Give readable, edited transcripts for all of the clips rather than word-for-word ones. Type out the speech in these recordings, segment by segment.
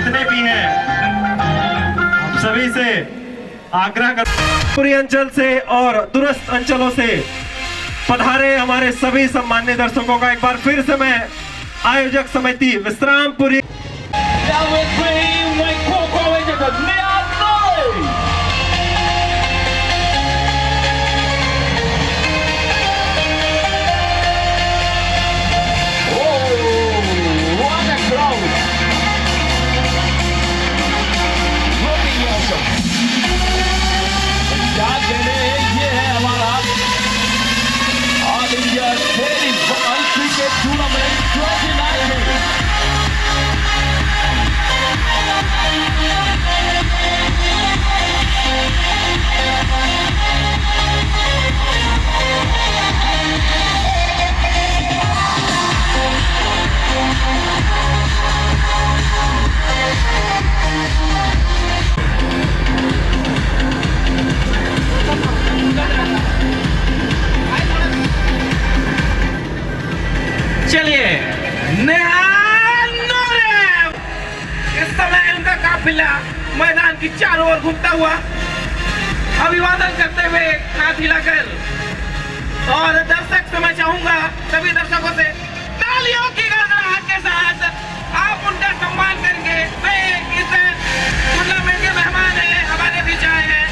जितने भी हैं, आप सभी से आग्रह कर, पूरी अंचल से और दूरस्थ अंचलों से पधारे हमारे सभी सम्मानित दर्शकों का एक बार फिर से मैं आयोजक समिति विश्रामपुरी चलिए इस समय उनका काफिला मैदान की चारों ओर घूमता हुआ अभिवादन करते हुए हाथ हिलाकर, और दर्शक से मैं चाहूंगा सभी दर्शकों से तालियों की गड़गड़ाहट के साथ आप उनका सम्मान करेंगे। वे इस टूर्नामेंट के मेहमान हैं, हमारे बीच आए हैं।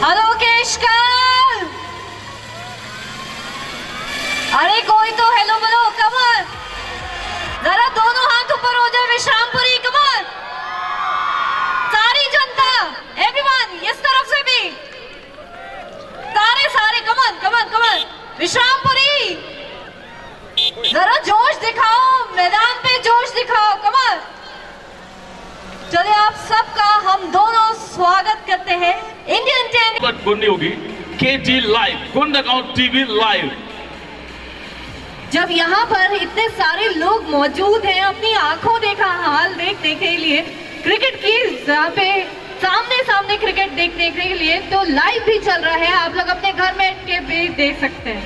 आलोकेश कर, अरे कोई तो हेलो बोलो, कमर जरा दोनों हाथ ऊपर हो जाए। विश्रामपुरी कमर, सारी जनता, एवरीवन इस तरफ से भी सारे कमर कमर कमर। विश्रामपुरी जरा जोश दिखाओ, मैदान पे जोश दिखाओ कमर। चलिए आप सबका हम दोनों स्वागत करते हैं इंडियन टेनिस करनी होगी केटी लाइव, कोंडागांव टीवी लाइव। जब यहाँ पर इतने सारे लोग मौजूद हैं अपनी आंखों देखा हाल देखने के लिए, क्रिकेट की जहाँ पे सामने क्रिकेट देखने के लिए, तो लाइव भी चल रहा है, आप लोग अपने घर में के भी देख सकते हैं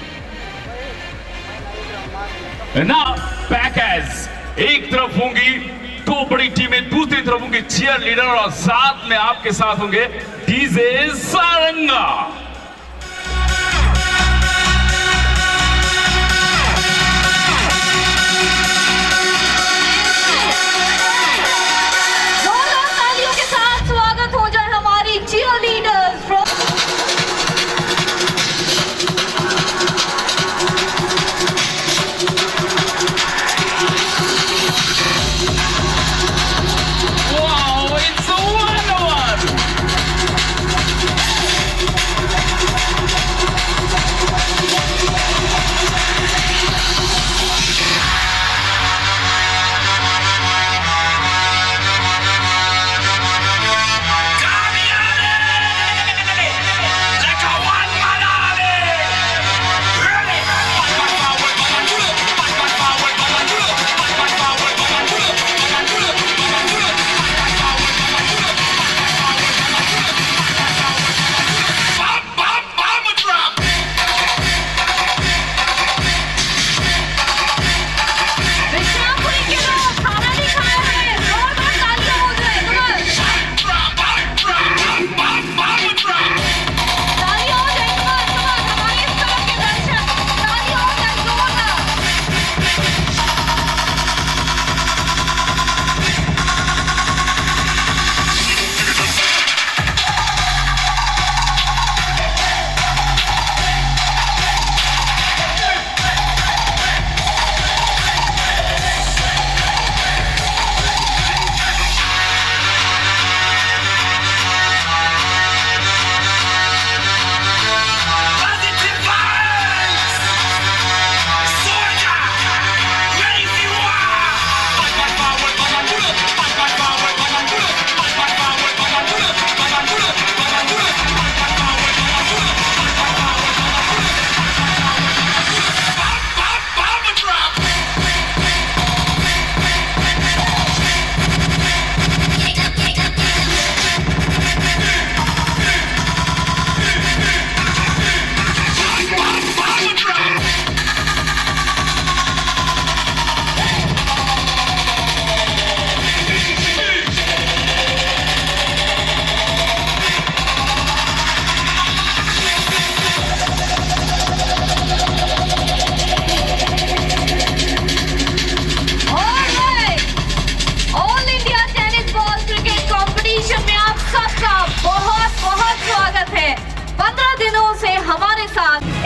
ना। पैकेज एक तरफ होंगी दो बड़ी टीमें, दूसरी तरफ होंगी चीयर लीडर, और साथ में आपके साथ होंगे डीजे सारंगा। जोरदार तालियों के साथ स्वागत हो जाए हमारी cheerleaders from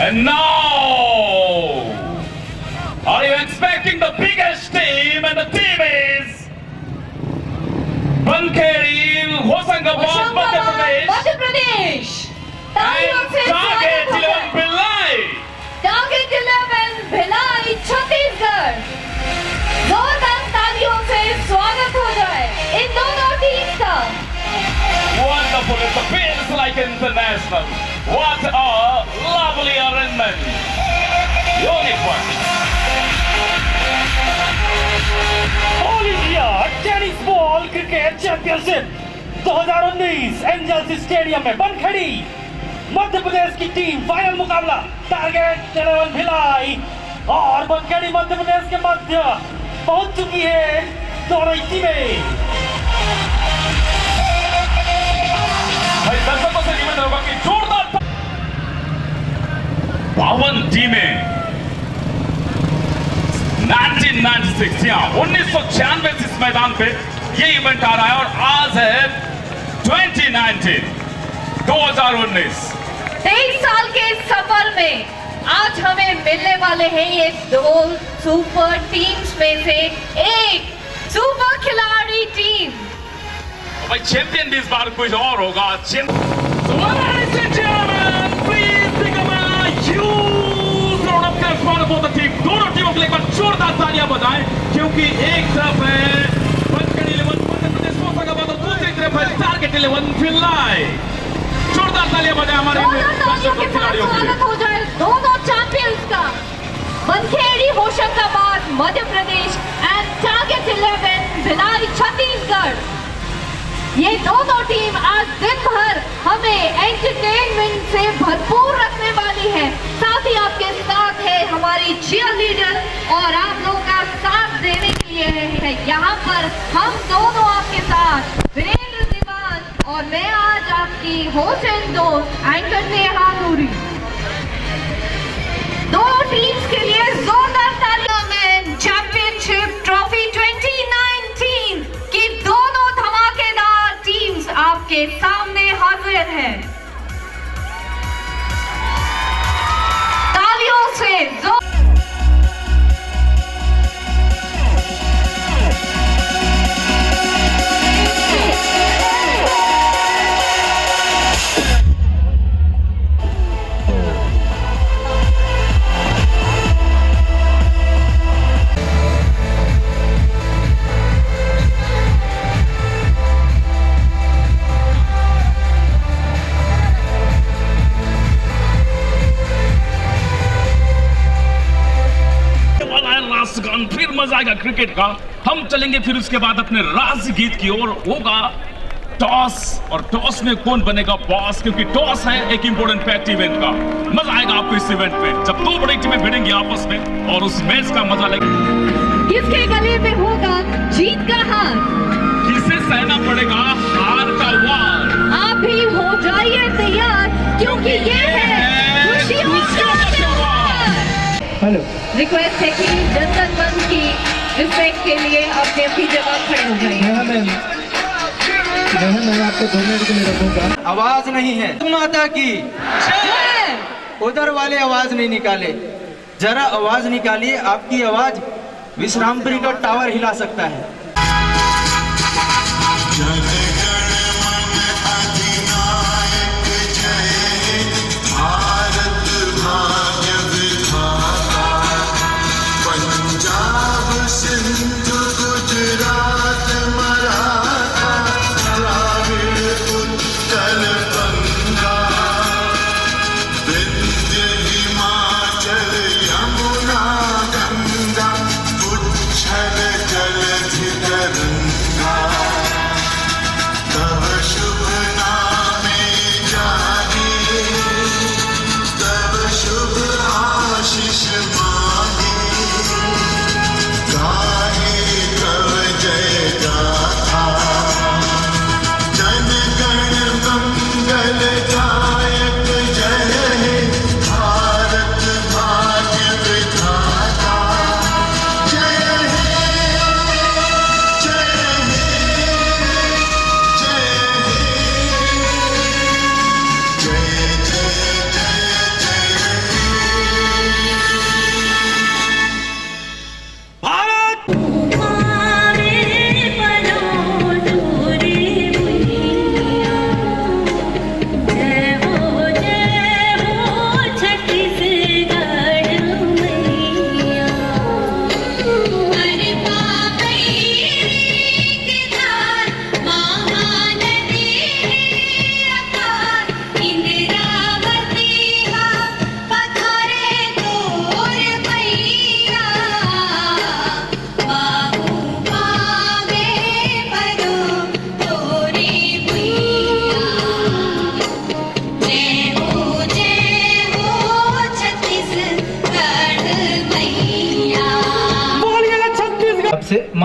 And now, are you expecting the biggest team? And the team is Bankheri, Hoshangabad, Madhya Pradesh. Madhya Pradesh. तालियों And से Target स्वागत हो 11 जाए। Pillai. टारगेट 11 भिलाई छत्तीसगढ़। जोरदार तालियों से स्वागत हो जाए इन दोनों टीम का। Wonderful, it feels like international. What a lovely arrangement. Unique one. All India tennis ball cricket championship 2019 angels stadium में बनखड़ी मध्य प्रदेश की टीम फाइनल मुकाबला टारगेट 11 भिलाई और बनखड़ी मध्य प्रदेश के मध्य पहुंच चुकी है दोनों ही टीमें। भाई दर्शकों से निवेदन होगा कि जोरदार 52 टीमें 1996 या 1996 इस मैदान पे ये इवेंट आ रहा है और आज है 2019 23 साल के सफर में आज हमें मिलने वाले हैं ये दो सुपर टीम्स में से एक सुपर खिलाड़ी टीम। भाई चैंपियन भी इस बार कुछ और होगा। दोनों टीमों के लिए एक बार जोरदार तालियां बजाएं क्योंकि एक तरफ है बनखड़ी 11 मध्य प्रदेश होशंगाबाद और दूसरी तरफ है टारगेट 11 भिलाई। जोरदार तालियां बजाएं हमारे तालियों के साथ खिलाड़ियों के लिए। स्वागत हो जाए दोनों चैंपियंस का। Bankhedi Hoshangabad Madhya Pradesh and target 11 Bhilai Chhattisgarh. ये दोनों टीम आज दिन भर हमें एंटरटेनमेंट से भरपूर रखने वाली है। साथ ही आपके साथ है हमारी चीयर लीडर और आप लोगों का साथ देने के लिए है यहाँ पर हम दोनों आपके साथ वीरेंद्र दीवान और मैं आज आपकी होस्ट एंड दोस्त एंकर नेहा नूरी। दोनों टीम्स के लिए जोरदार तालियां में चैंपियनशिप ट्रॉफी 2019 की दोनों धमाकेदार टीम्स आपके सामने हाजिर हैं। तालियों से राष्ट्रगान फिर मजा आएगा क्रिकेट का। हम चलेंगे फिर उसके बाद अपने राष्ट्र गीत की ओर। होगा टॉस और टॉस में कौन बनेगा बॉस क्योंकि टॉस है एक इंपॉर्टेंट फैक्ट इवेंट का। मजा आएगा आपको इस इवेंट में जब दो बड़ी टीमें भिड़ेंगी आपस में और उस मैच का मजा लेंगे। किसके गले में होगा जीत का हार, किसे सहना पड़ेगा हार का वार। आप भी हो जाइए तैयार क्योंकि ये है खुशियों का त्योहार। हेलो रिक्वेस्ट है कि जनता दल की रिस्पेक्ट के लिए अपने अपनी जगह खड़े हो जाइए। मैं आपको 2 मिनट के लिए रखूंगा। आवाज नहीं है माता की, जय। उधर वाले आवाज नहीं निकाले, जरा आवाज निकालिए। आपकी आवाज विश्रामपुरी का टावर हिला सकता है। जल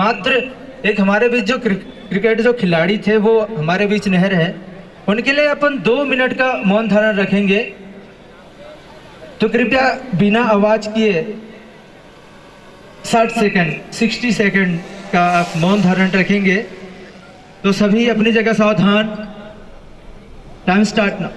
मात्र एक हमारे बीच जो क्रिकेट जो खिलाड़ी थे वो हमारे बीच नहर है, उनके लिए अपन 2 मिनट का मौन धारण रखेंगे। तो कृपया बिना आवाज किए 60 सेकंड का आप मौन धारण रखेंगे। तो सभी अपनी जगह सावधान। टाइम स्टार्ट ना।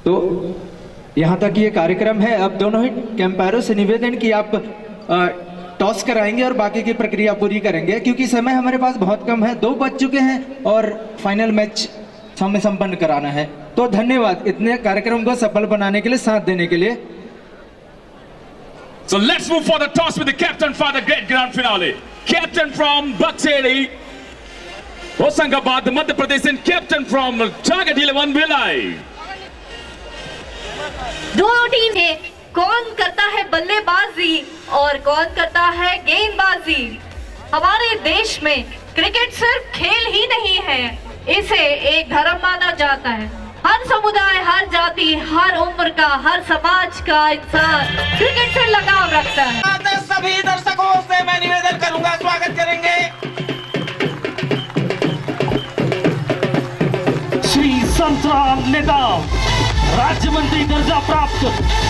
तो यहाँ तक ये कार्यक्रम है। अब दोनों ही कैंपेयरों से निवेदन कि आप टॉस कराएंगे और बाकी की प्रक्रिया पूरी करेंगे, क्योंकि समय हमारे पास बहुत कम है। 2 बज चुके हैं और फाइनल मैच हमें संपन्न कराना है। तो धन्यवाद इतने कार्यक्रम को सफल बनाने के लिए, साथ देने के लिए। So let's move for the toss with the captain for the great grand finale. Captain from Buxeri, Hoshangabad, Madhya Pradesh, and captain from Target 11 Bhilai. दोनों टीम है, कौन करता है बल्लेबाजी और कौन करता है गेंदबाजी। हमारे देश में क्रिकेट सिर्फ खेल ही नहीं है, इसे एक धर्म माना जाता है। हर समुदाय, हर जाति, हर उम्र का, हर समाज का इंसान क्रिकेट से लगाव रखता है। सभी दर्शकों से मैं निवेदन करूंगा, स्वागत करेंगे श्री संतराम नेताम, राज्य मंत्री दर्जा प्राप्त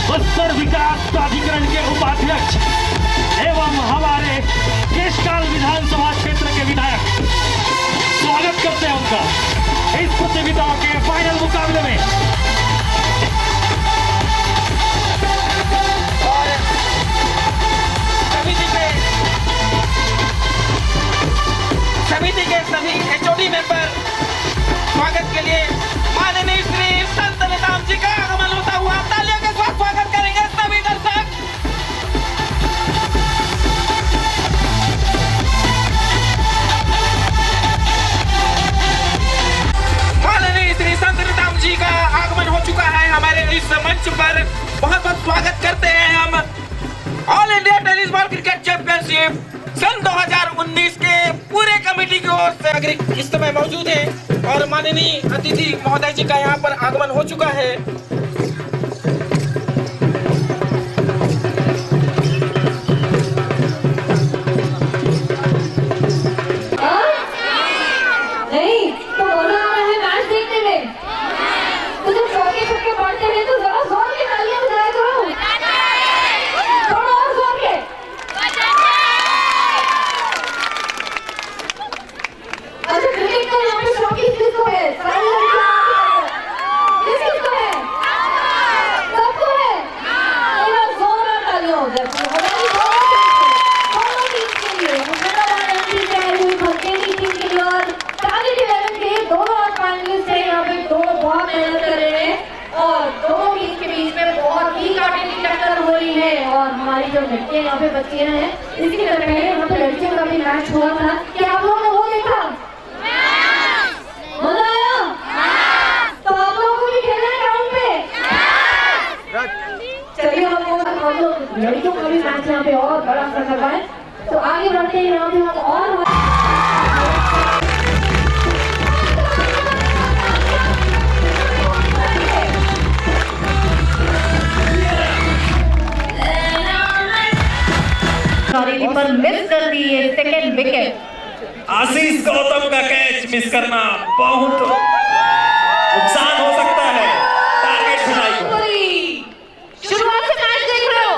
बस्तर विकास प्राधिकरण के उपाध्यक्ष एवं हमारे केशकाल विधानसभा क्षेत्र के विधायक, स्वागत करते हैं उनका इस प्रतियोगिता के फाइनल मुकाबले में। और समिति के सभी एचओडी मेंबर स्वागत के लिए माननीय श्री संत नेताम जी का आगमन होता हुआ तालियों के साथ स्वागत करेंगे सभी दर्शक। माननीय श्री संत नेताम जी का आगमन हो चुका है हमारे इस मंच पर। बहुत बहुत स्वागत करते हैं हम all India tennis ball cricket championship सन 2019 के पूरे कमेटी की ओर से नागरिक इस समय मौजूद हैं और माननीय अतिथि महोदय जी का यहाँ पर आगमन हो चुका है। नहीं तो बोला है मैच देखने में, तो जब चौके छक्के पड़ते हैं तो जरा जोर के तालियां बजाया करो, थोड़ा और जोर के। अच्छा क्रिकेट का यहाँ पे शौकीन किसको है? सारी किसको है? सबको है। थोड़ा जोरदार तालियां हो जाती है। दोनों टीम के लिए, मुर्दाबाद एमपी के आए हुए भलकेली टीम के लिए और टारगेट 11 के दोनों फाइनलिस्ट हैं। यहाँ पे दोनों बहुत मेहनत कर रहे हैं और दोनों टीम के बीच में बहुत ही कांटे की टक्कर हो रही है। और हमारी जो लड़कियां यहाँ पे बच्चियां हैं, इसके पहले यहाँ पे लड़कियों का भी मैच हुआ था, क्या आप लोगों ने वो देखा? मजा आया? तो आप लोगों को भी खेलना है ग्राउंड पे? चलिए हम लोग लड़कियों का भी मैच यहाँ पे और बड़ा करवाएं। तो आगे बढ़ते हैं, यहाँ पे हम और पर मिस कर दी है सेकंड विकेट। आशीष गौतम का कैच मिस करना बहुत नुकसान हो सकता है टारगेट भिलाई को। शुरुआत से मैच देख रहे हो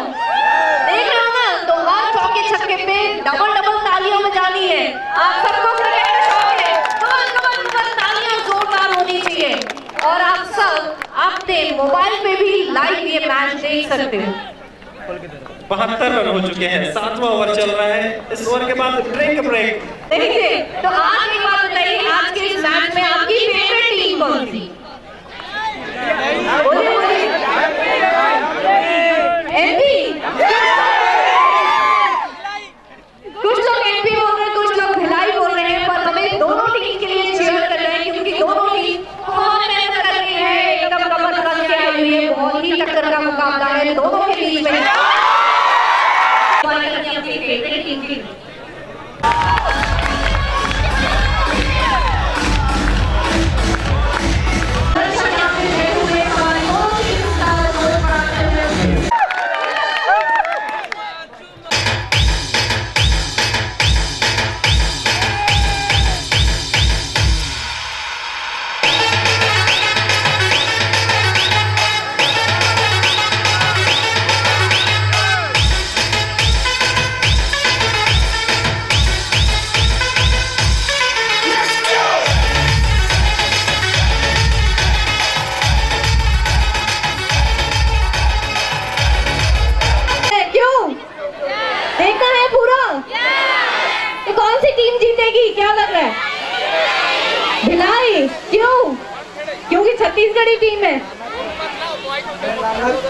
ना? तो हर चौके छक्के पे डबल तालियों में जानी है। आप सबको क्रिकेट का शौक है, कमल तालियां जोरदार होनी चाहिए। और आप सब अपने मोबाइल पे भी लाइव ये मैच देख सकते हो। 72 रन हो चुके हैं, 7वां ओवर चल रहा है। इस ओवर के बाद ब्रेक। देखिए, तो आज की बात बताइए, आज के इस मैच में आपकी फेवरेट टीम कौन सी? एमपी। कुछ लोग एमपी बोल रहे हैं, कुछ लोग भिलाई बोल रहे हैं, पर हमें दोनों टीम के लिए चीयर कर रहे हैं क्योंकि दोनों टीम बहुत मेहनत का मुकाबला है दोनों के बीच में। अपनी फेवरेट टीम की क्या लग रहा है? भिलाई। क्यों? क्योंकि छत्तीसगढ़ी टीम है।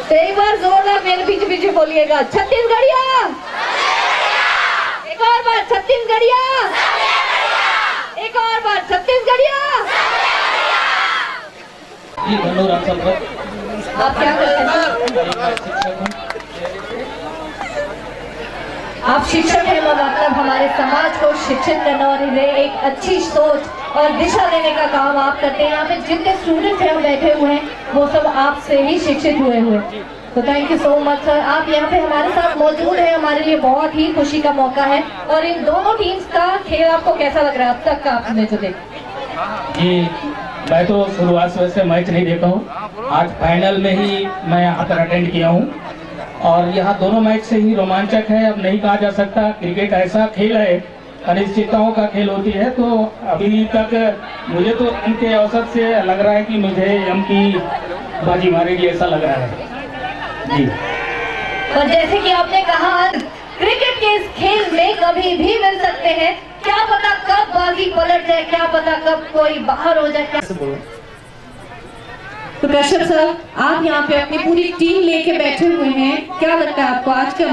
तो एक बार जोरदार मेरे पीछे पीछे बोलिएगा, छत्तीसगढ़िया। एक और बार छत्तीसगढ़िया। एक और बार छत्तीसगढ़िया। आप क्या करते हैं? आप शिक्षक हैं, मतलब हमारे समाज को शिक्षित करने और एक अच्छी सोच और दिशा देने का काम आप करते हैं। यहाँ पे जितने स्टूडेंट्स हैं बैठे हुए हैं वो सब आपसे ही शिक्षित हुए हैं। तो thank you so much sir, आप यहाँ पे हमारे साथ मौजूद हैं, हमारे लिए बहुत ही खुशी का मौका है। और इन दोनों टीम्स का खेल आपको कैसा लग रहा है अब तक का आपने जो देखा? जी मैं तो शुरुआत से वैसे मैच नहीं देखा हूँ, आज फाइनल में ही मैं यहाँ पर अटेंड किया हूँ और यहाँ दोनों मैच से ही रोमांचक है। अब नहीं कहा जा सकता, क्रिकेट ऐसा खेल है, अनिश्चितताओं का खेल होती है। तो अभी तक मुझे तो इनके अवसर से लग रहा है कि मुझे एम की बाजी मारेगी, ऐसा लग रहा है जी। और जैसे कि आपने कहा क्रिकेट के इस खेल में कभी भी मिल सकते हैं, क्या पता कब बाजी पलट जाए, क्या पता कब कोई बाहर हो जाए। क्या तो कश्यप सर, आप यहाँ पे अपनी पूरी टीम लेके बैठे हुए हैं, क्या लगता है आपको आज का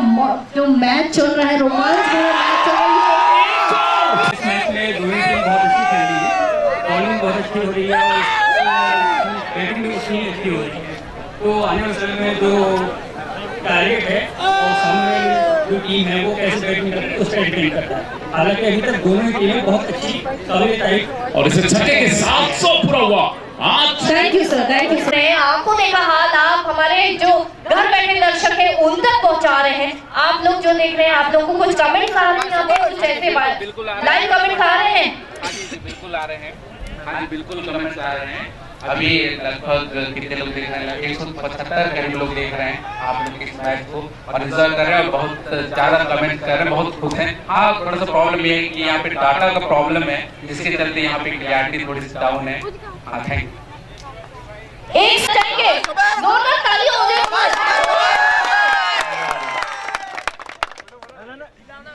जो मैच चल रहा है, रोमांच मैच चल रही है? इस मैच में दोनों टीम बहुत अच्छी खेल रही है, बॉलिंग बहुत अच्छी हो रही है और बैटिंग भी उतनी अच्छी हो रही है। तो आने वाले समय में जो टारगेट है और सामने जो टीम है वो कैसे बैटिंग करती है उस पर डिपेंड करता है। हालांकि अभी तक दोनों टीमें बहुत अच्छी काबिल तारीफ और इसे छक्के के 700 पूरा हुआ आज। Thank you sir, thank you sir. आंखों देखा हाल आप हमारे जो घर बैठे दर्शक हैं उन तक पहुंचा रहे हैं। आप लोग जो देख रहे हैं, आप लोगों को कुछ कमेंट्स आ रहे हैं यहाँ पे, कुछ ऐसे लाइव कमेंट्स आ रहे हैं? बिल्कुल आ रहे हैं, हाँ बिल्कुल कमेंट्स आ रहे हैं। अभी लगभग कितने लोग देख रहे हैं? 175 करीब लोग देख रहे हैं आप लोग इस मैच को और एंजॉय कर रहे हैं और बहुत ज्यादा कमेंट कर रहे हैं, बहुत खुश हैं। हाँ थोड़ा सा प्रॉब्लम ये है कि यहाँ पे डाटा का प्रॉब्लम है, जिसके चलते यहाँ पे क्लियरिटी थोड़ी सी डाउन है। हाँ थैंक यू। एक सेकंड जोरदार ताली हो जाए।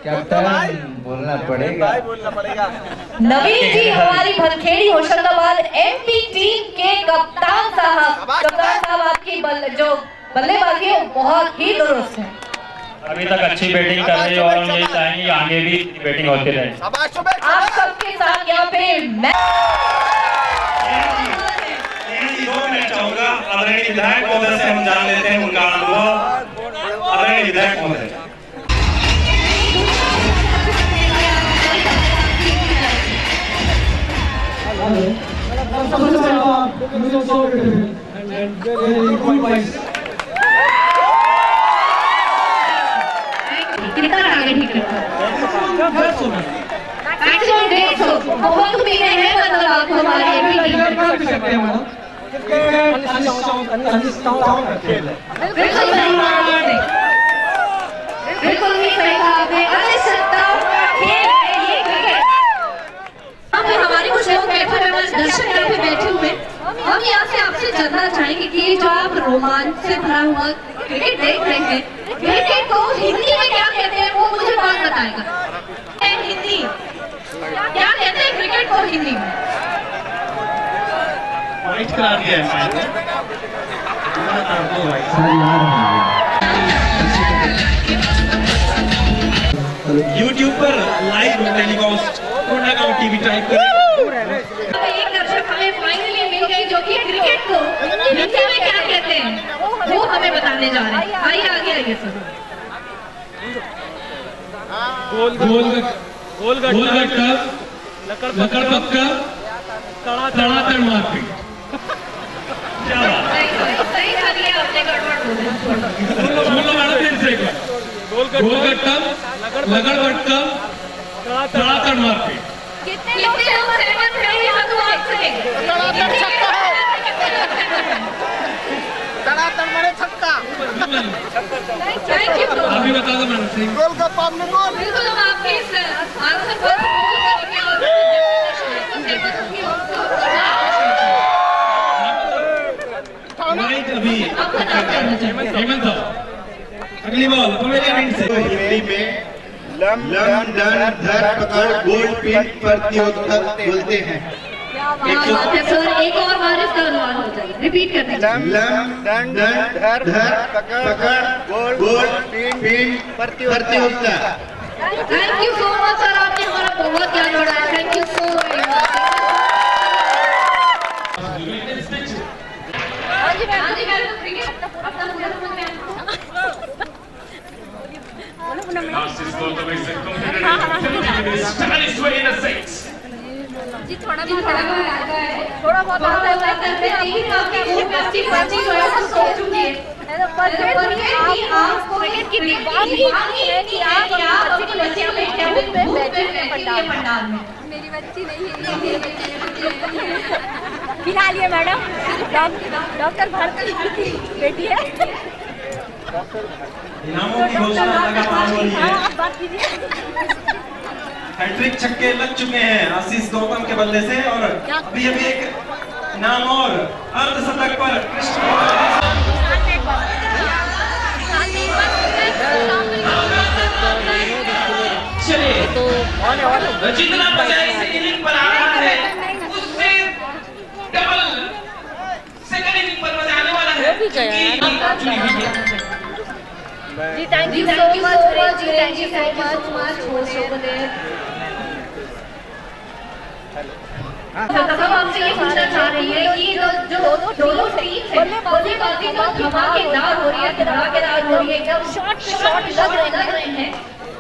कैप्टन बोलना पड़ेगा। नवीन जी हमारी भनखेड़ी होशंगाबाद एमपी टीम के कप्तान साहब, आपकी जो बल्लेबाजी है बहुत ही दुरुस्त है। अभी तक अच्छी बैटिंग कर रही है और हम यही चाहेंगे आगे भी बैटिंग होती रहे। आप सबके साथ यहाँ पे चाहूंगा आदरणीय विधायक महोदय से हम जान लेते हैं उनका अनुभव। आदरणीय विधायक महोदय। कितना आगे ठीक है, बहुत उम्मीदें हैं, मतलब आप हमारे बिल्कुल भी सही कहा आपने। अनिश्चितताओं का खेल है ये क्रिकेट। हमारे कुछ लोग बैठे हुए, दर्शक यहाँ पे बैठे हुए, हम यहाँ से आपसे जानना चाहेंगे कि जो आप रोमांच से भरा हुआ क्रिकेट देख रहे हैं, क्रिकेट को हिंदी में क्या कहते हैं वो मुझे कौन बताएगा? हिंदी क्या कहते हैं क्रिकेट को हिंदी में? YouTube पर live telecast tournament TV type करें। एक दर्शक हमें फाइनली मिल गई जो कि क्रिकेट को हिंदी में क्या कहते हैं वो हमें में बताने जा रहे हैं। आइए आगे आइए सर। गोलगट्टा, लकड़ पक्का, तड़ातड़ मारपीट। क्या बात, सही करिए, आपने गड़बड़ बोला। बोलो मैडम फिर से एक बार। गोलगट्टा, लकड़ पक्का, तड़ातड़ मारपीट। कितने लोग सहमत हैं ये हाथ से? Thank you. आप भी बता दो मैडम सही। बिल्कुल हम आपके इस आंसर पर करेंगे और राइट, अभी हेमंत साहब अगली बॉल पवेलियन एंड से। हिंदी में लम डन धर पकड़ गोल पिन प्रतियोगिता बोलते हैं। क्या बात है सर, एक और बार इसका अनुवाद हो जाए, रिपीट कर दीजिए। लम डन धर पकड़ गोल पिन प्रतियोगिता। Thank you so much sir, आपने हमारा बहुत ज्ञान बढ़ाया। Thank you so much. हाँ जी मैम, क्रिकेट अपना पूरा Narcissus Gautam is competed in stylish way in a six. जी थोड़ा बहुत आता है करते हैं। आपकी यूनिवर्सिटी बच्ची जो है वो सो चुकी है। परफेक्ट आप क्रिकेट की दीवानी है कि आप बच्ची को लेके बैठे हैं पंडाल में। मेरी बच्ची नहीं है, फिलहाल ये मैडम डॉक्टर भारती की बेटी है। इनामों की घोषणा लगातार हो रही है। आप बात कीजिए। हैट्रिक छक्के लग चुके हैं आशीष गौतम के बल्ले से, और अभी एक इनाम और अर्धशतक पर कृष्ण। चलिए तो जितना बचा इस इनिंग पर आ रहा है उससे डबल सेकंड इनिंग पर बजाने वाला है। जी थैंक यू सो मच। जी थैंक यू सो मच। सब आपसे ये पूछना चाह रही है कि ये जो दोनों टीम है बल्लेबाजी जो धमाकेदार हो रही है, धमाकेदार हो रही है, एकदम शॉट लग रहे हैं।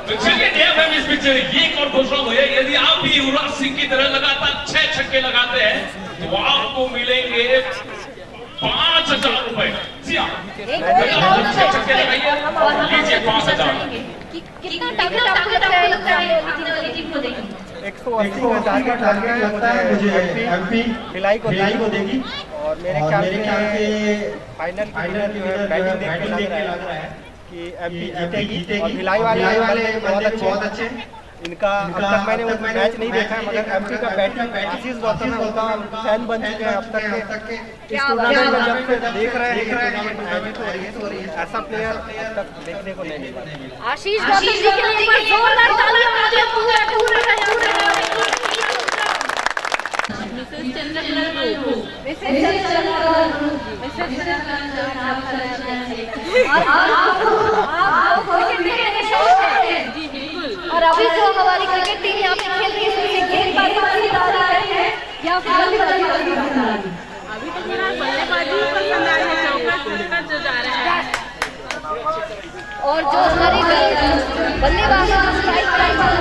तो चलिए एफएम इस पिक्चर ये एक और घोषणा हुई है, यदि आप भी युवराज सिंह की तरह लगातार 6 छक्के लगाते हैं तो आपको मिलेंगे 5,000 रुपए। जी हाँ, 6 छक्के लगाइए, लीजिए 5,000। कितना टारगेट आपको लगता है जीतने वाली टीम को देगी? 180 का टारगेट लगता है मुझे। एमपी भिलाई को देगी, और मेरे ख्याल से फाइनल जो है बैटिंग देख के लग रहा है कि एमपी जीतेगी। और भिलाई वाले बहुत अच्छे। इनका अब तक मैंने वो मैच नहीं देखा है, मगर एमपी का बैटिंग आशीष गौतम है, उनका फैन बन चुके हैं अब तक के। इस टूर्नामेंट में जब से देख रहे हैं टूर्नामेंट आयोजित हो रही है, ऐसा प्लेयर अब तक देखने को नहीं मिला। आशीष गौतम जी के लिए एक बार जोरदार तालियां मारिए। और अभी जो हमारी क्रिकेट टीम यहाँ पे खेल रही है इसमें गेंदबाजी डाल रही है या फिर बल्लेबाजी अभी तो मेरा बल्लेबाजी पसंद आ रहा है, चौका जो जा रहा है। और जो हमारी बल्लेबाजी स्ट्राइक प्राइस है।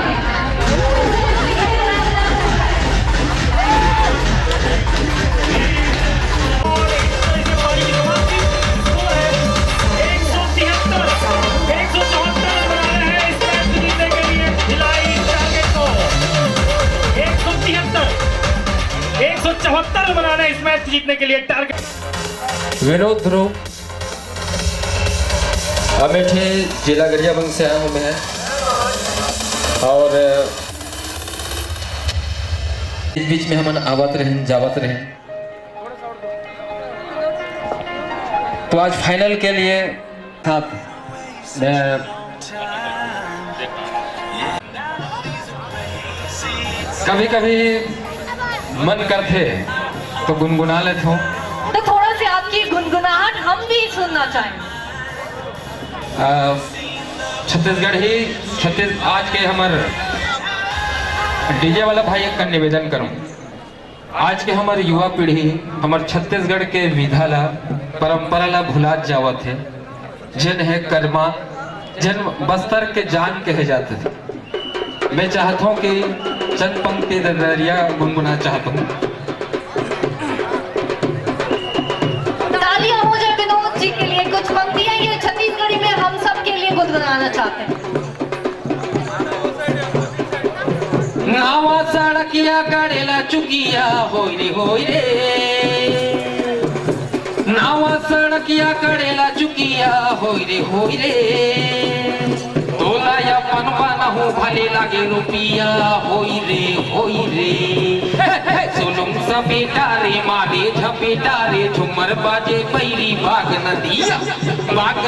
बनाना है इस मैच जीतने के लिए टारगेट। विनोद ध्रुव अमेठी जिला गरियाबंद से आया हूँ मैं, और इस बीच में हम आवत रहें जावत रहें। तो आज फाइनल के लिए मैं कभी कभी मन करते तो गुनगुना लेता हूँ। तो थोड़ा सी आपकी गुनगुनाहट हम भी सुनना चाहें। छत्तीस आज के हमारे डीजे वाला भाई का निवेदन करूं। आज के हमारे युवा पीढ़ी हमारे छत्तीसगढ़ के विधा ला परंपरा ला भुला जावत है। जिन है कर्मा, जिन बस्तर के जान कहे जाते थे। मैं चाहता हूँ कि चंद पंक्ति दरिया गुनगुना चाहता हूँ। तालियां हो जाए विनोद जी के लिए, कुछ पंक्तियां ये छत्तीसगढ़ी में हम सब के लिए गुनगुनाना चाहते हैं। नावा सड़किया करेला चुकिया होई रे, नावा सड़किया करेला चुकिया होई रे, तोला या पन बनहु भले लागे रुपिया होई रे, सुलुम सपेटा रे मारे झपेटा रे, झुमर बाजे पैरी बाग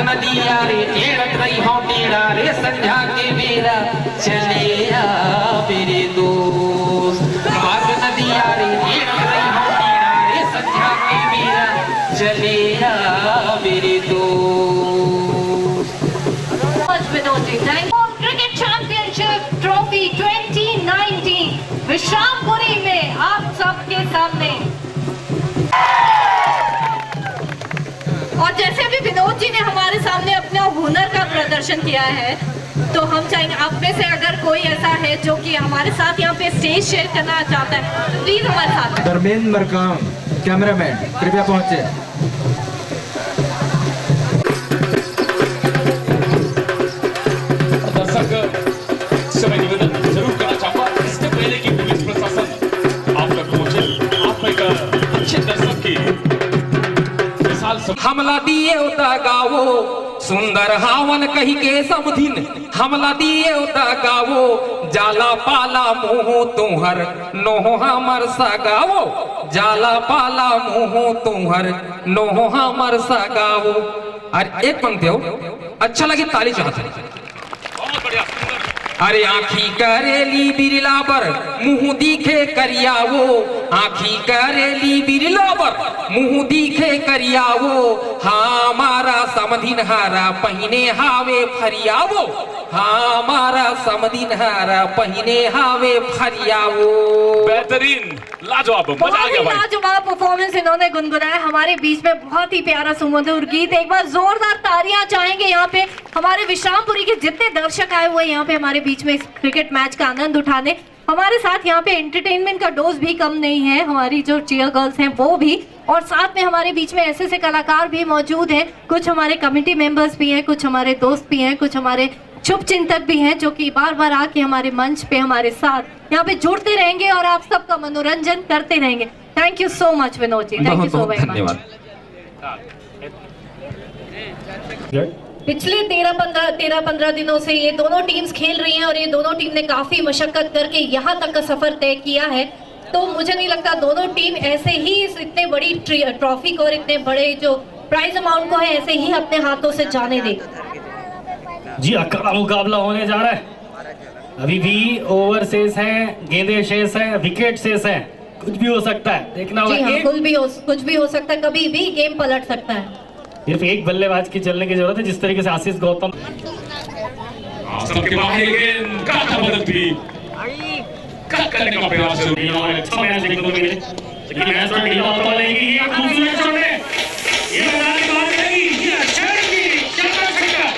नदिया रे, टेढ़त रही हो टेढ़ा रे, संध्या के बेरा चले आ मेरे दोस्त, बाग नदिया रे, टेढ़त रही हो टेढ़ा रे, संध्या के बेरा चले आ मेरे दोस्त। Vinod ji, cricket championship trophy 2019 Vishrampuri में आप सबके सामने। और जैसे अभी विनोद जी ने हमारे सामने अपने हुनर का प्रदर्शन किया है, तो हम चाहेंगे आप में से अगर कोई ऐसा है जो कि हमारे साथ यहाँ पे स्टेज शेयर करना चाहता है, प्लीज हमारे साथ। धर्मेंद्र मरकाम कैमरामैन कृपया पहुंचे। दर्शक से मैं निवेदन जरूर करना चाहूंगा, इससे पहले कि पुलिस प्रशासन आप तक पहुंचे, आप एक अच्छे दर्शक की मिसाल हमला दिए उता गावो सुंदर हावन कही के समधिन, हमला दिए उता गावो जाला पाला मुँह तुहर नोह हमर सा गावो, जाला पाला मुँह तुहर नोह हमर सा गावो। अरे एक पंक्ति हो अच्छा लगे ताली चाहते। बहुत बढ़िया, अरे आँखी करेली बिरलाबर मुँह दिखे करियावो, आँखी करेली बिरलाबर मुँह दिखे करियावो, हमारा समधिन हारा पहिने हावे फरियावो, हमारा समधिन हारा पहिने हावे फरियावो। बेहतरीन, लाजवाब, मजा आ गया भाई। लाजवाब परफॉर्मेंस इन्होंने गुनगुनाया हमारे बीच में, बहुत ही प्यारा सुमधुर गीत। एक बार जोरदार तालियां चाहेंगे यहाँ पे हमारे विश्रामपुरी के जितने दर्शक आए हुए यहाँ पे हमारे बीच में इस क्रिकेट मैच का आनंद उठाने। हमारे साथ यहाँ पे एंटरटेनमेंट का डोज भी कम नहीं है, हमारी जो चीयर गर्ल्स हैं वो भी, और साथ में हमारे बीच में ऐसे कलाकार भी मौजूद हैं, कुछ हमारे कमेटी मेंबर्स भी हैं, कुछ हमारे दोस्त भी हैं, कुछ हमारे शुभ चिंतक भी हैं जो कि बार बार आके हमारे मंच पे हमारे साथ यहाँ पे जुड़ते रहेंगे और आप सबका मनोरंजन करते रहेंगे। Thank you so much Vinod ji, thank you so very much. पिछले 13-15 दिनों से ये दोनों टीम्स खेल रही हैं और ये दोनों टीम ने काफी मशक्कत करके यहाँ तक का सफर तय किया है, तो मुझे नहीं लगता दोनों टीम ऐसे ही इस इतने बड़ी ट्रॉफी को और इतने बड़े जो प्राइज अमाउंट को है ऐसे ही अपने हाथों से जाने देगा। जी अखाड़ा मुकाबला होने जा रहा है, अभी भी ओवर शेष है, गेंदे शेष है, विकेट शेष है, कुछ भी हो सकता है, देखना होगा। कुछ भी हो सकता है, कभी भी गेम पलट सकता है। सिर्फ एक बल्लेबाज की चलने की जरूरत है, जिस तरीके से आशीष गौतम सबके बाहर गेंद का मदद भी कट करने का प्रयास जरूरी है। अच्छा मैच देखने को मिले, लेकिन मैच में ढीला होता लेगी, ये खूबसूरत शॉट है, ये मैदान की बात रहेगी, ये छक्का छक्का छक्का।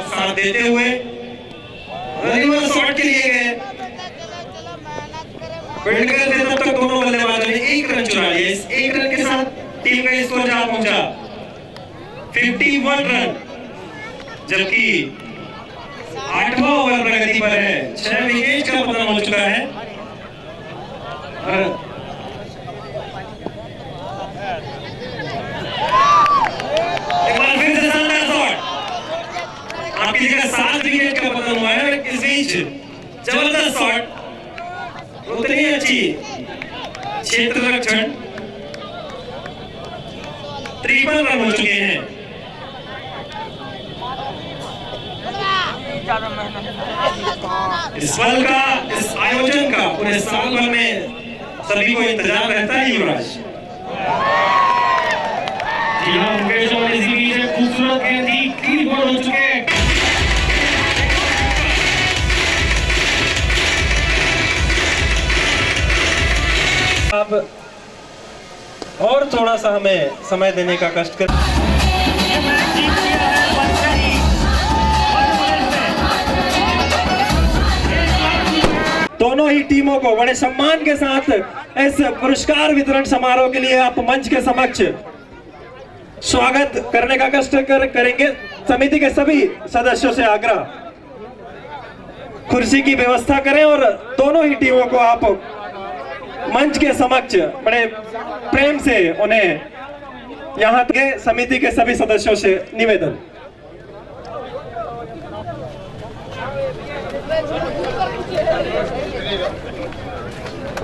साथ देते हुए रिवर्स शॉट के लिए गए, बेडकर थे तब तक दोनों बल्लेबाजों ने 1 रन चुरा लिया। इस 1 रन के साथ टीम का स्कोर जा पहुंचा 51 रन, जबकि 8वां ओवर प्रगति पर है। 6 विकेट का पतन हो चुका है। एक बार फिर से शानदार शॉट, आपकी जगह 7 विकेट का पतन हुआ है। इस बीच जबरदस्त शॉट, उतनी अच्छी क्षेत्र रक्षण, 53 रन हो चुके हैं। इस पल का, इस आयोजन का पूरे साल भर में सभी को इंतजार रहता है। युवराज मुकेश और इसी बीच खूबसूरत गेंद ही 3 बॉल हो चुके हैं। आप और थोड़ा सा हमें समय देने का कष्ट कर। दोनों ही टीमों को बड़े सम्मान के साथ इस पुरस्कार वितरण समारोह के लिए आप मंच के समक्ष स्वागत करने का कष्ट करेंगे। समिति के सभी सदस्यों से आग्रह, कुर्सी की व्यवस्था करें और दोनों ही टीमों को आप मंच के समक्ष बड़े प्रेम से उन्हें यहाँ के समिति के सभी सदस्यों से निवेदन।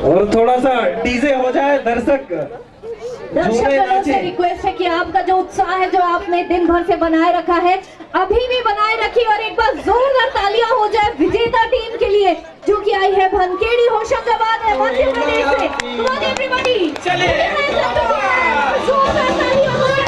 और थोड़ा सा डीजे हो जाए, दर्शक दर्शकों से रिक्वेस्ट है कि आपका जो उत्साह है जो आपने दिन भर से बनाए रखा है अभी भी बनाए रखिए और एक बार जोरदार तालियां हो जाए विजेता टीम के लिए जो कि आई है भनखेड़ी होशंगाबाद है मध्य प्रदेश से। Come on everybody, चलिए जोरदार तालियां हो जाए।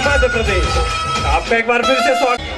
मध्य प्रदेश। आपका एक बार फिर से स्वागत।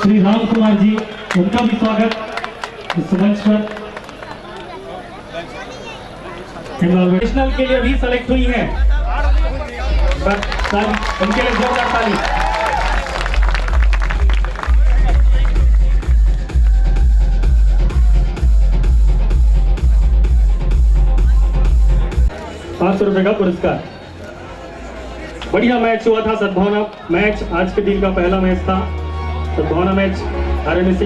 श्री राम कुमार जी, उनका भी स्वागत इस मंच पर। नेशनल के लिए भी सेलेक्ट हुई हैं, उनके लिए जोरदार ताली। ₹500 का पुरस्कार। बढ़िया मैच हुआ था, सद्भावना मैच आज के दिन का पहला मैच था। सद्भावना match RNAC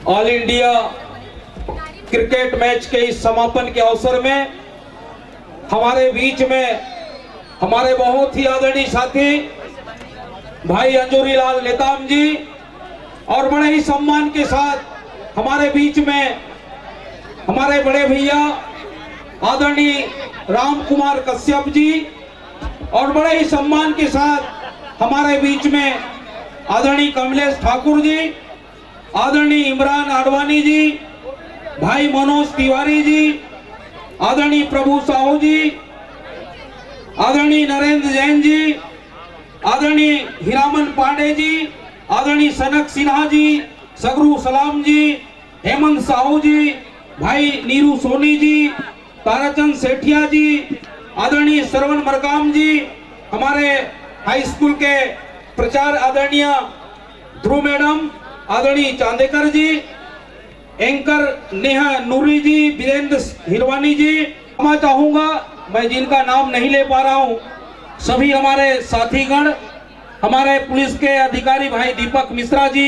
all India cricket match के इस समापन के अवसर में हमारे बीच में हमारे बहुत ही आदरणीय साथी भाई अंजूरी लाल नेताम जी और बड़े ही सम्मान के साथ हमारे बीच में हमारे बड़े भैया आदरणीय राम कुमार कश्यप जी और बड़े ही सम्मान के साथ हमारे बीच में आदरणीय कमलेश ठाकुर जी, आदरणीय इमरान आडवाणी जी, भाई मनोज तिवारी जी, आदरणीय प्रभु साहू जी, आदरणीय नरेंद्र जैन जी, आदरणीय हीरामन पांडे जी, आदरणीय सनक सिन्हा जी, सगरू सलाम जी, हेमंत साहू जी, भाई नीरू सोनी जी, ताराचंद सेठिया जी, आदरणीय श्रवण मरकाम जी, हमारे हाई स्कूल के प्रचार आदरणीय ध्रुव मैडम, आदरणीय चांदेकर जी, एंकर नेहा नूरी जी, वीरेंद्र हिरवानी जी, मैं चाहूंगा मैं जिनका नाम नहीं ले पा रहा हूं, सभी हमारे साथीगण, हमारे पुलिस के अधिकारी भाई दीपक मिश्रा जी,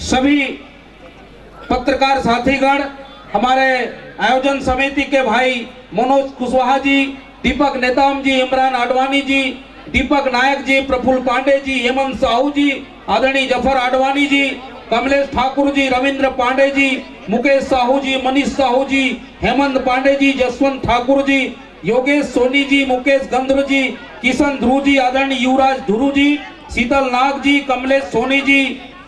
सभी पत्रकार साथीगण, हमारे आयोजन समिति के भाई मनोज कुशवाहा जी, दीपक नेताम जी, इमरान आडवाणी जी, दीपक नायक जी, प्रफुल्ल पांडे जी, हेमंत साहू जी, आदरणीय जफर आडवाणी जी, कमलेश ठाकुर जी, रविंद्र पांडे जी, मुकेश साहू जी, मनीष साहू जी, हेमंत पांडे जी, जसवंत ठाकुर जी, योगेश सोनी जी, मुकेश गंधर्व जी, किशन ध्रुव जी, आदरणीय युवराज ध्रुव जी, शीतल नाग जी, कमलेश सोनी जी,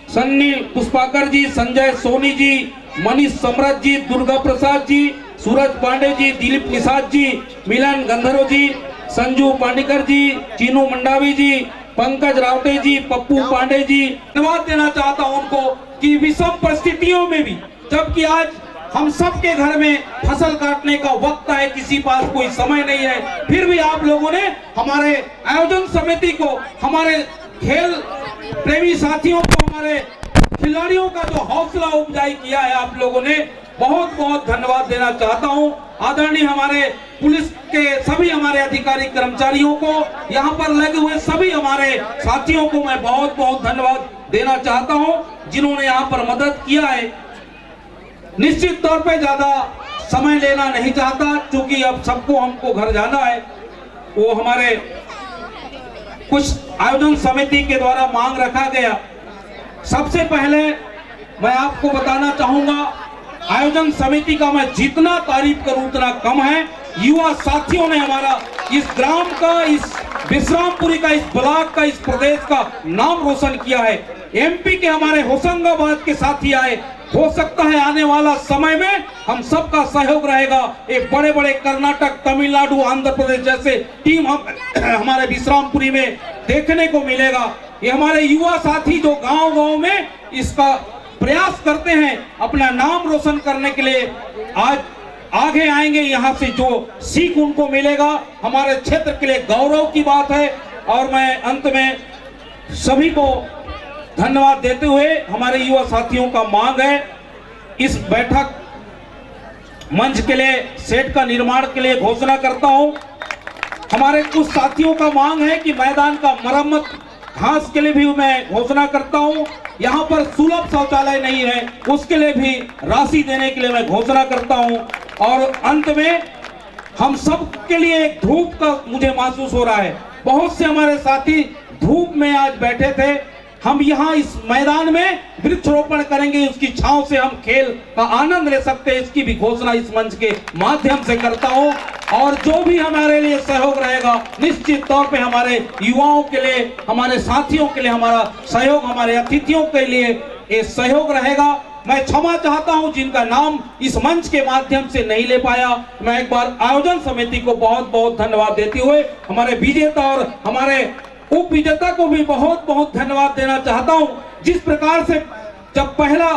सन्नी पुष्पाकर जी, संजय सोनी जी, मनीष सम्राट जी, दुर्गा प्रसाद जी, सूरज पांडे जी, दिलीप निषाद जी, मिलन गंधर्व जी, संजू पांडेकर जी, चीनू मंडावी जी, पंकज रावते जी, पप्पू पांडे जी, धन्यवाद देना चाहता हूं उनको कि विषम परिस्थितियों में भी, जबकि आज हम सबके घर में फसल काटने का वक्त है, किसी पास कोई समय नहीं है, फिर भी आप लोगों ने हमारे आयोजन समिति को, हमारे खेल प्रेमी साथियों को, हमारे खिलाड़ियों का जो हौसला उपजाई किया है, आप लोगों ने बहुत बहुत धन्यवाद देना चाहता हूं। आदरणीय हमारे पुलिस के सभी हमारे अधिकारी कर्मचारियों को, यहां पर लगे हुए सभी हमारे साथियों को मैं बहुत बहुत धन्यवाद देना चाहता हूं, जिन्होंने यहां पर मदद किया है। निश्चित तौर पे ज्यादा समय लेना नहीं चाहता, क्योंकि अब सबको हमको घर जाना है। वो हमारे कुछ आयोजन समिति के द्वारा मांग रखा गया। सबसे पहले मैं आपको बताना चाहूंगा, आयोजन समिति का मैं जितना तारीफ करूं उतना कम है। युवा साथियों ने हमारा इस ग्राम का, इस विश्रामपुरी का, इस ब्लॉक का, इस प्रदेश का नाम रोशन किया है। एमपी के हमारे होशंगाबाद के साथी आए, हो सकता है आने वाला समय में हम सबका सहयोग रहेगा। एक बड़े बड़े कर्नाटक, तमिलनाडु, आंध्र प्रदेश जैसे टीम हमारे विश्रामपुरी में देखने को मिलेगा। ये हमारे युवा साथी जो गांव-गांव में इसका प्रयास करते हैं, अपना नाम रोशन करने के लिए आज आगे आएंगे। यहाँ से जो सीख उनको मिलेगा, हमारे क्षेत्र के लिए गौरव की बात है। और मैं अंत में सभी को धन्यवाद देते हुए, हमारे युवा साथियों का मांग है इस बैठक मंच के लिए, सेट का निर्माण के लिए घोषणा करता हूं। हमारे कुछ साथियों का मांग है कि मैदान का मरम्मत, घास के लिए भी मैं घोषणा करता हूं। यहाँ पर सुलभ शौचालय नहीं है, उसके लिए भी राशि देने के लिए मैं घोषणा करता हूं। और अंत में हम सब के लिए एक धूप का मुझे महसूस हो रहा है। बहुत से हमारे साथी धूप में आज बैठे थे, हम यहाँ इस मैदान में वृक्षारोपण करेंगे, उसकी छांव से हम खेल का आनंद ले सकते हैं, इसकी भी घोषणा इस मंच के माध्यम से करता हूँ। और जो भी हमारे लिए सहयोग रहेगा, निश्चित तौर पे हमारे युवाओं के लिए, हमारे साथियों के लिए हमारा सहयोग, हमारे अतिथियों के लिए ये सहयोग रहेगा। मैं क्षमा चाहता हूं जिनका नाम इस मंच के माध्यम से नहीं ले पाया। मैं एक बार आयोजन समिति को बहुत बहुत धन्यवाद देते हुए हमारे विजेता और हमारे उप विजेता को भी बहुत बहुत धन्यवाद देना चाहता हूं। जिस प्रकार से जब पहला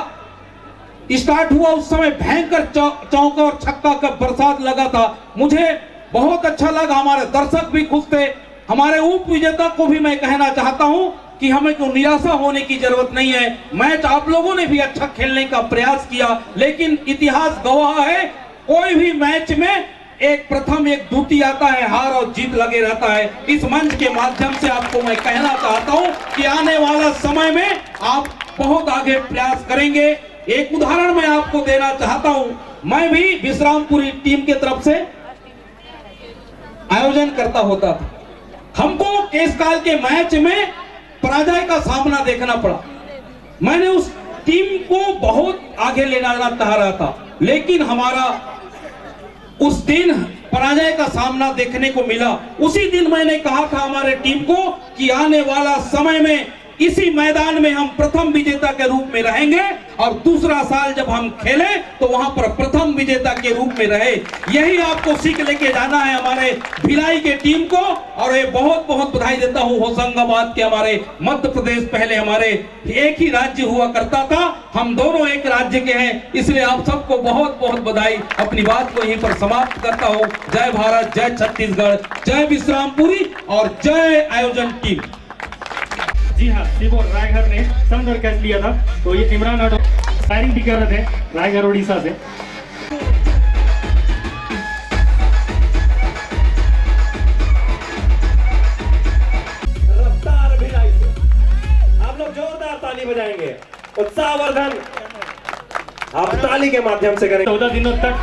स्टार्ट हुआ उस समय भयंकर चौका और छक्का का बरसात लगा था, मुझे बहुत अच्छा लगा, हमारे दर्शक भी खुश थे। हमारे उप विजेता को भी मैं कहना चाहता हूं कि हमें कोई निराशा होने की जरूरत नहीं है। मैच आप लोगों ने भी अच्छा खेलने का प्रयास किया, लेकिन इतिहास गवाह है, कोई भी मैच में एक प्रथम एक द्वितीय आता है, हार और जीत लगे रहता है। इस मंच के माध्यम से आपको मैं कहना चाहता हूं कि आने वाला समय में आप बहुत आगे प्रयास करेंगे। एक उदाहरण मैं आपको देना चाहता हूं, मैं भी विश्रामपुरी टीम की तरफ से आयोजन करता होता था। हमको केसकाल के मैच में पराजय का सामना देखना पड़ा। मैंने उस टीम को बहुत आगे ले जाना चाह रहा था, लेकिन हमारा उस दिन पराजय का सामना देखने को मिला। उसी दिन मैंने कहा था हमारे टीम को कि आने वाला समय में इसी मैदान में हम प्रथम विजेता के रूप में रहेंगे और दूसरा साल जब हम खेले तो वहां पर प्रथम विजेता के रूप में रहे। यही आपको सीख लेके जाना है हमारे भिलाई के टीम को। और ये बहुत बहुत बधाई देता हूं होशंगाबाद के हमारे मध्य प्रदेश, पहले हमारे एक ही राज्य हुआ करता था, हम दोनों एक राज्य के हैं, इसलिए आप सबको बहुत बहुत बधाई। अपनी बात को यहीं पर समाप्त करता हूं। जय भारत, जय छत्तीसगढ़, जय विश्रामपुरी और जय आयोजन टीम। जी हाँ, सिर्फ रायगढ़ ने समझकर कैच लिया था, तो ये इमरान आडो फायरिंग भी कर रहे थे रायगढ़ उड़ीसा से। रफ्तार भिलाई से आप लोग जोरदार ताली बजाएंगे, उत्साहवर्धन आप ताली के माध्यम से करेंगे। 14 दिनों तक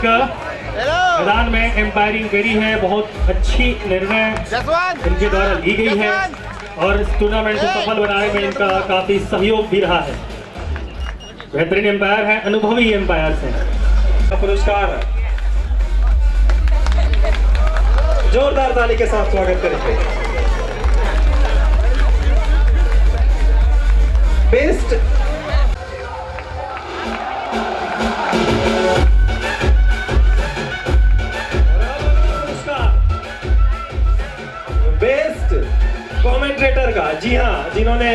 मैदान में एम्पायरिंग करी है, बहुत अच्छी निर्णय इनके द्वारा ली गई है और इस टूर्नामेंट को सफल बनाने में इनका काफी सहयोग भी रहा है। बेहतरीन एम्पायर है, अनुभवी एम्पायर है। पुरस्कार जोरदार ताली के साथ स्वागत करेंगे। बेस्ट कमेंटेटर का, जी हाँ, जिन्होंने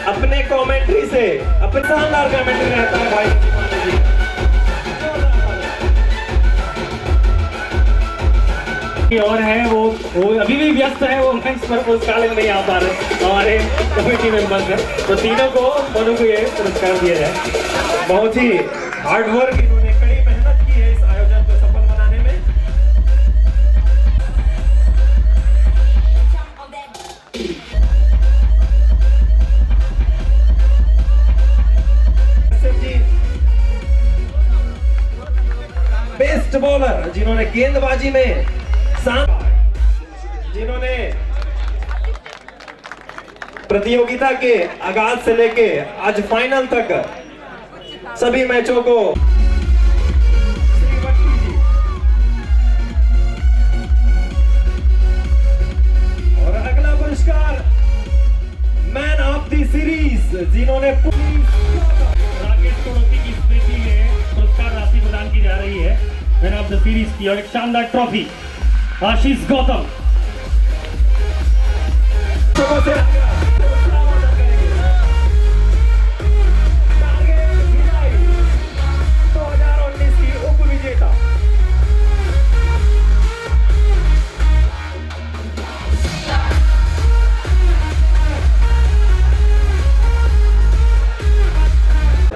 अपने कमेंट्री से अपने शानदार कमेंट्री रहता है भाई जी। और है वो अभी भी व्यस्त है, वो मंच पर पुरस्कार नहीं आ पा रहे हमारे कमेटी मेंबर्स हैं, तो तीनों को ये पुरस्कार दिया जाए। बहुत ही हार्ड वर्क, इन्होंने कड़ी मेहनत की है इस आयोजन को सफल बनाने में। बेस्ट बॉलर जिन्होंने गेंदबाजी में जिन्होंने प्रतियोगिता के आगाज से लेके आज फाइनल तक सभी मैचों को। और अगला पुरस्कार मैन ऑफ द सीरीज, जिन्होंने राकेश कोड़ोती की स्मृति में पुरस्कार राशि प्रदान की जा रही है मैन ऑफ द सीरीज की, और एक शानदार ट्रॉफी आशीष गौतम।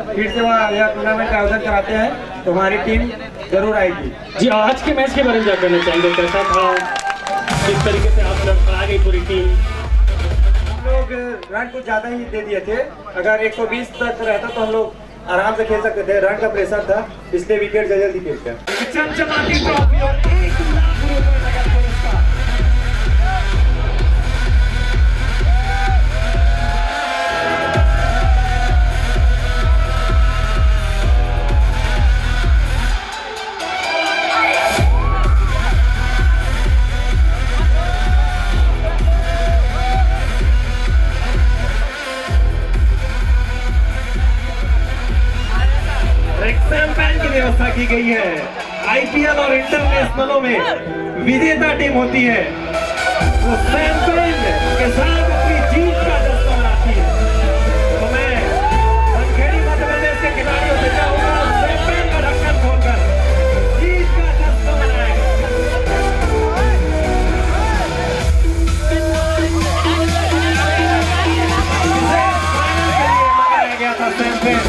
फिर से वहाँ यह टूर्नामेंट का आयोजन कराते हैं तो हमारी टीम जरूर आएगी। जी, आज के मैच के बारे में क्या कहना चाहेंगे, कैसा था, किस तरीके से आप लोग आ गई पूरी टीम? हम लोग रन कुछ ज़्यादा ही दे दिए थे, अगर 120 तक रहता तो हम लोग आराम से खेल सकते थे, रन का प्रेशर था इसलिए विकेट जल्दी गिर गया। गई है। आईपीएल और इंटरनेशनलों में विजेता टीम होती है वो शैंपेन के साथ अपनी जीत का जश्न मनाती है। तो मैं बनखेड़ी मध्य प्रदेश के खिलाड़ियों से चाहूंगा शैंपेन का ढक्कन खोलकर जीत का जश्न मनाएं। गया था शैंपेन।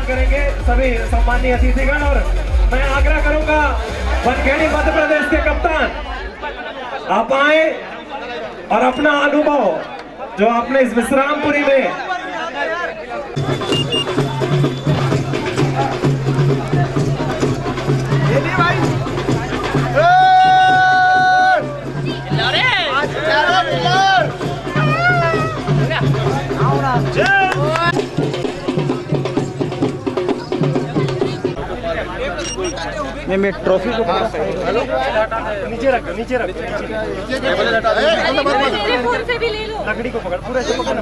करेंगे सभी सम्मानीय अतिथिगण। और मैं आग्रह करूंगा बनखेड़ी मध्य प्रदेश के कप्तान आप आए और अपना अनुभव जो आपने इस विश्रामपुरी में मैं ट्रॉफी को नीचे रख मेरे फोन से भी ले लो। लकड़ी को पकड़ पूरे से पकड़।